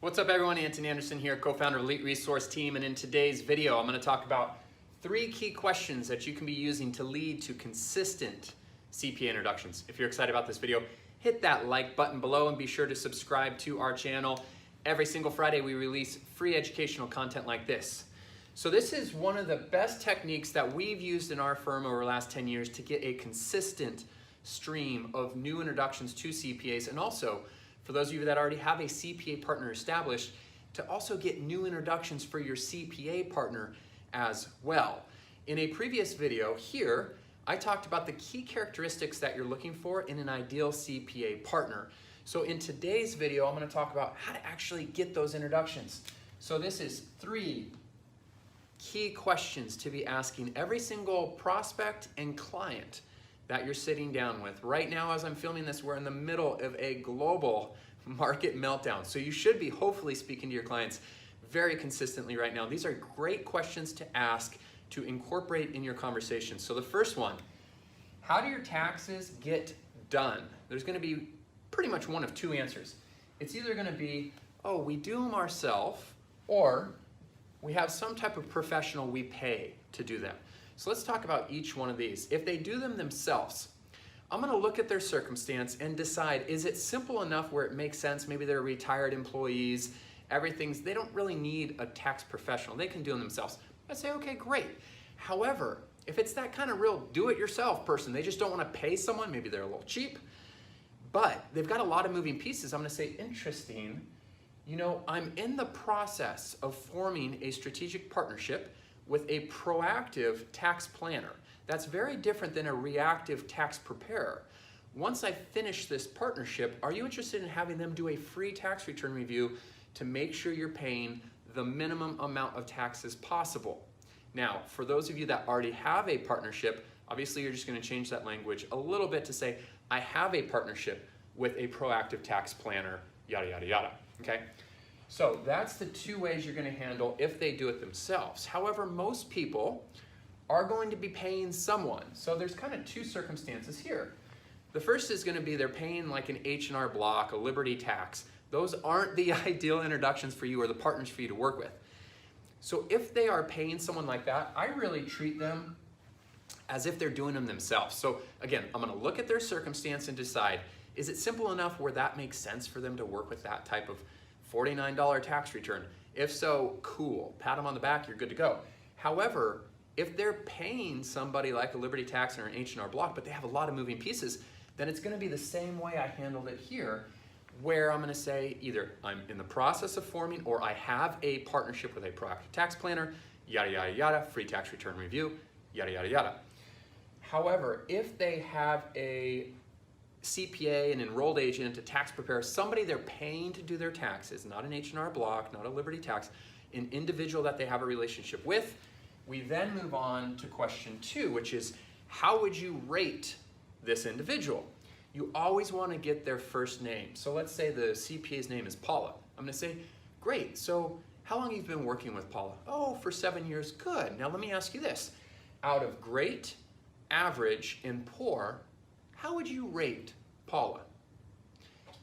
What's up everyone, Anton Anderson here, co-founder of Elite Resource Team, and in today's video I'm going to talk about 3 key questions that you can be using to lead to consistent CPA introductions. If you're excited about this video, hit that like button below and be sure to subscribe to our channel. Every single Friday we release free educational content like this. So this is one of the best techniques that we've used in our firm over the last 10 years to get a consistent stream of new introductions to CPAs, and also for those of you that already have a CPA partner established, to also get new introductions for your CPA partner as well. In a previous video here, I talked about the key characteristics that you're looking for in an ideal CPA partner. So in today's video, I'm going to talk about how to actually get those introductions. So this is 3 key questions to be asking every single prospect and client that you're sitting down with. Right now, as I'm filming this, we're in the middle of a global market meltdown. So you should be hopefully speaking to your clients very consistently right now. These are great questions to ask to incorporate in your conversation. So the first one, how do your taxes get done? There's gonna be pretty much one of 2 answers. It's either gonna be, oh, we do them ourselves, or we have some type of professional we pay to do them. So let's talk about each one of these. If they do them themselves, I'm gonna look at their circumstance and decide, is it simple enough where it makes sense? Maybe they're retired employees, they don't really need a tax professional. They can do them themselves. I say, okay, great. However, if it's that kind of real do-it-yourself person, they just don't wanna pay someone, maybe they're a little cheap, but they've got a lot of moving pieces, I'm gonna say, interesting. You know, I'm in the process of forming a strategic partnership with a proactive tax planner. That's very different than a reactive tax preparer. Once I finish this partnership, are you interested in having them do a free tax return review to make sure you're paying the minimum amount of taxes possible? Now, for those of you that already have a partnership, obviously you're just gonna change that language a little bit to say, I have a partnership with a proactive tax planner, yada, yada, yada, okay? So that's the 2 ways you're gonna handle if they do it themselves. However, most people are going to be paying someone. So there's kind of 2 circumstances here. The first is gonna be they're paying like an H&R Block, a Liberty Tax. Those aren't the ideal introductions for you or the partners for you to work with. So if they are paying someone like that, I really treat them as if they're doing them themselves. So again, I'm gonna look at their circumstance and decide, is it simple enough where that makes sense for them to work with that type of $49 tax return? If so, cool, pat them on the back, you're good to go. However, if they're paying somebody like a Liberty Tax or an H&R Block, but they have a lot of moving pieces, then it's gonna be the same way I handled it here, where I'm gonna say either I'm in the process of forming or I have a partnership with a proactive tax planner, yada, yada, yada, free tax return review, yada, yada, yada. However, if they have a CPA, an enrolled agent, a tax preparer, somebody they're paying to do their taxes, not an H&R Block, not a Liberty Tax, an individual that they have a relationship with, we then move on to question 2, which is, how would you rate this individual? You always want to get their first name. So let's say the CPA's name is Paula. I'm going to say, great, so how long have you been working with Paula? Oh, for 7 years, good. Now let me ask you this. Out of great, average, and poor, how would you rate Paula?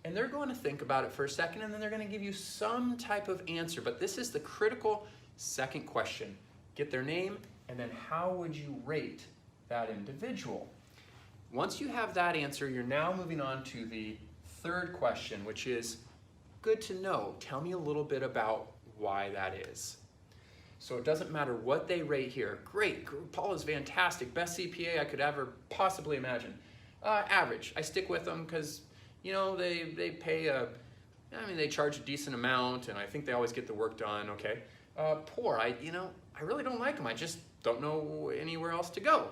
And they're going to think about it for a second, and then they're going to give you some type of answer. But this is the critical second question. Get their name, and then how would you rate that individual? Once you have that answer, you're now moving on to the 3rd question, which is, good to know. Tell me a little bit about why that is. So it doesn't matter what they rate here. Great, Paula's fantastic, best CPA I could ever possibly imagine. Average, I stick with them because, you know, they pay they charge a decent amount, and I think they always get the work done, okay. Poor, I really don't like them. I just don't know anywhere else to go.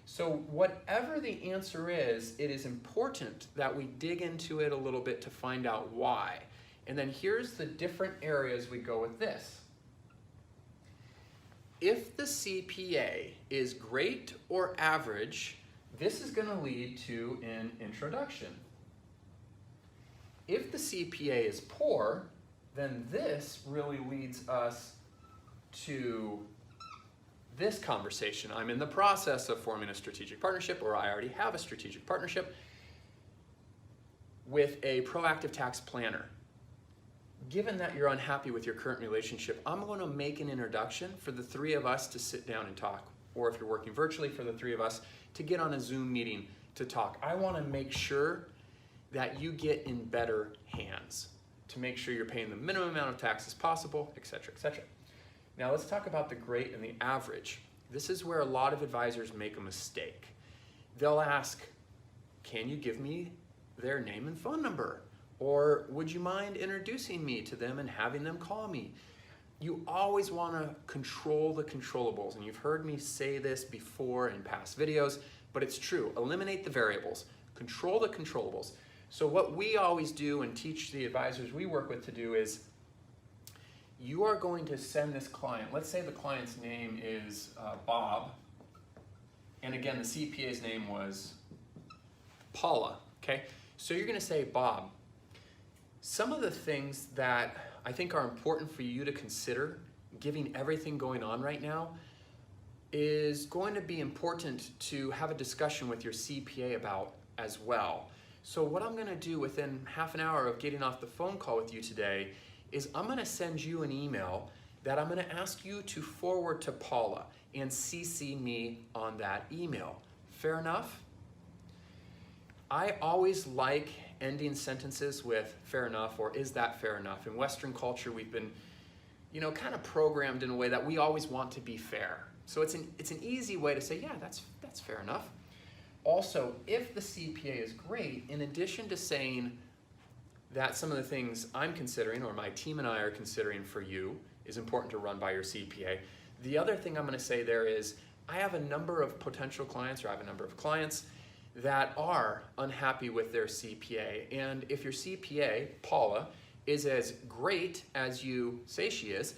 So whatever the answer is, it is important that we dig into it a little bit to find out why. And then here's the different areas we go with this. If the CPA is great or average, this is going to lead to an introduction. If the CPA is poor, then this really leads us to this conversation. I'm in the process of forming a strategic partnership, or I already have a strategic partnership with a proactive tax planner. given that you're unhappy with your current relationship, I'm going to make an introduction for the three of us to sit down and talk. Or if you're working virtually, for the three of us to get on a Zoom meeting to talk. I want to make sure that you get in better hands, to make sure you're paying the minimum amount of taxes possible, etc., etc. Now let's talk about the great and the average. This is where a lot of advisors make a mistake. They'll ask, can you give me their name and phone number? Or would you mind introducing me to them and having them call me? You always want to control the controllables, and you've heard me say this before in past videos, but it's true. Eliminate the variables, control the controllables. So what we always do and teach the advisors we work with to do is, you are going to send this client, let's say the client's name is Bob, and again, the CPA's name was Paula, okay? So you're going to say, Bob, some of the things that I think are important for you to consider, given everything going on right now, is going to be important to have a discussion with your CPA about as well. So what I'm going to do within half an hour of getting off the phone call with you today is I'm going to send you an email that I'm going to ask you to forward to Paula and CC me on that email. Fair enough? I always like ending sentences with fair enough or is that fair enough. In Western culture, we've been, kind of programmed in a way that we always want to be fair. So it's an easy way to say, yeah, that's fair enough. Also, if the CPA is great, in addition to saying that some of the things I'm considering or my team and I are considering for you is important to run by your CPA, the other thing I'm going to say there is I have a number of potential clients, or I have a number of clients that are unhappy with their CPA. And if your CPA, Paula, is as great as you say she is,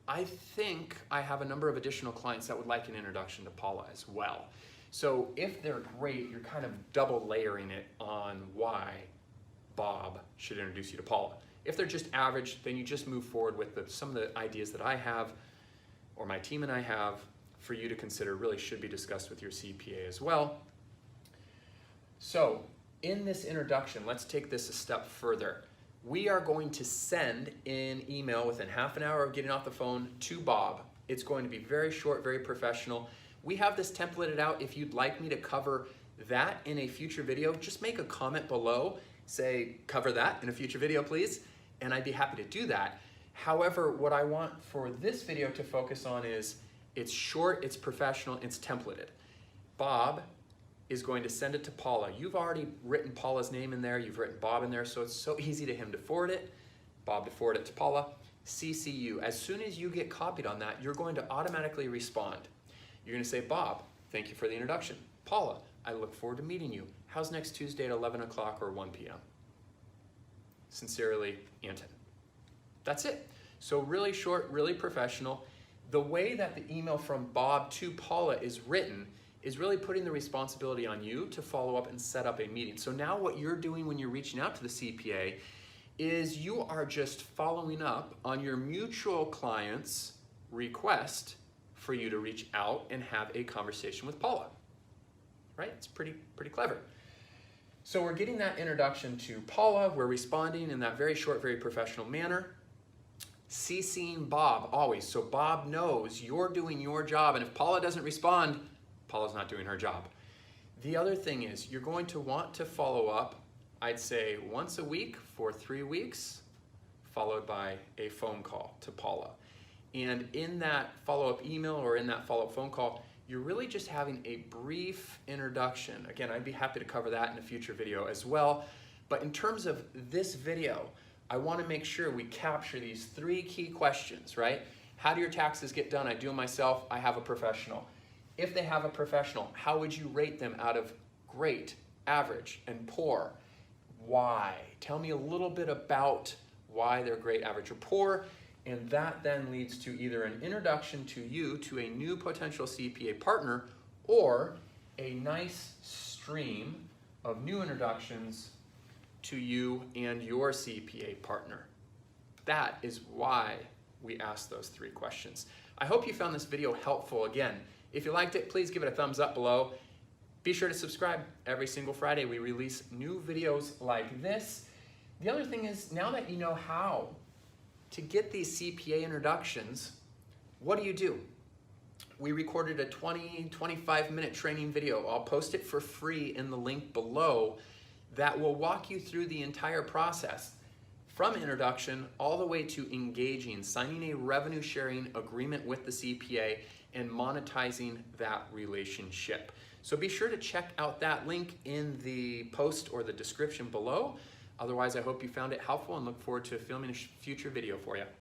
I think I have a number of additional clients that would like an introduction to Paula as well. So if they're great, you're kind of double layering it on why Bob should introduce you to Paula. If they're just average, then you just move forward with some of the ideas that I have, or my team and I have, for you to consider really should be discussed with your CPA as well. So in this introduction, let's take this a step further. We are going to send an email within half an hour of getting off the phone to Bob. It's going to be very short, very professional. We have this templated out. If you'd like me to cover that in a future video, just make a comment below. Say, cover that in a future video, please, and I'd be happy to do that. However, what I want for this video to focus on is it's short, it's professional, it's templated. Bob is going to send it to Paula. You've already written Paula's name in there, you've written Bob in there, so it's so easy to him to forward it, Bob to forward it to Paula, CC you. As soon as you get copied on that, you're going to automatically respond. You're going to say, Bob, thank you for the introduction. Paula, I look forward to meeting you. How's next Tuesday at 11 o'clock or 1 p.m.? Sincerely, Anton. That's it. So really short, really professional. The way that the email from Bob to Paula is written is really putting the responsibility on you to follow up and set up a meeting. So now what you're doing when you're reaching out to the CPA is you are just following up on your mutual client's request for you to reach out and have a conversation with Paula. Right? It's pretty clever. So we're getting that introduction to Paula. We're responding in that very short, very professional manner. CCing Bob always, so Bob knows you're doing your job, and if Paula doesn't respond, Paula's not doing her job. The other thing is you're going to want to follow up, I'd say once a week for 3 weeks, followed by a phone call to Paula. And in that follow-up email or in that follow-up phone call, you're really just having a brief introduction. Again, I'd be happy to cover that in a future video as well. But in terms of this video, I want to make sure we capture these 3 key questions, right? How do your taxes get done? I do them myself. I have a professional. If they have a professional, how would you rate them out of great, average, and poor? Why? Tell me a little bit about why they're great, average, or poor. And that then leads to either an introduction to you to a new potential CPA partner or a nice stream of new introductions to you and your CPA partner. That is why we asked those 3 questions. I hope you found this video helpful. Again, if you liked it, please give it a thumbs up below. Be sure to subscribe. Every single Friday we release new videos like this. The other thing is, now that you know how to get these CPA introductions, what do? We recorded a 20-25 minute training video. I'll post it for free in the link below that will walk you through the entire process from introduction all the way to engaging, signing a revenue sharing agreement with the CPA, and monetizing that relationship. So be sure to check out that link in the post or the description below. Otherwise, I hope you found it helpful and look forward to filming a future video for you.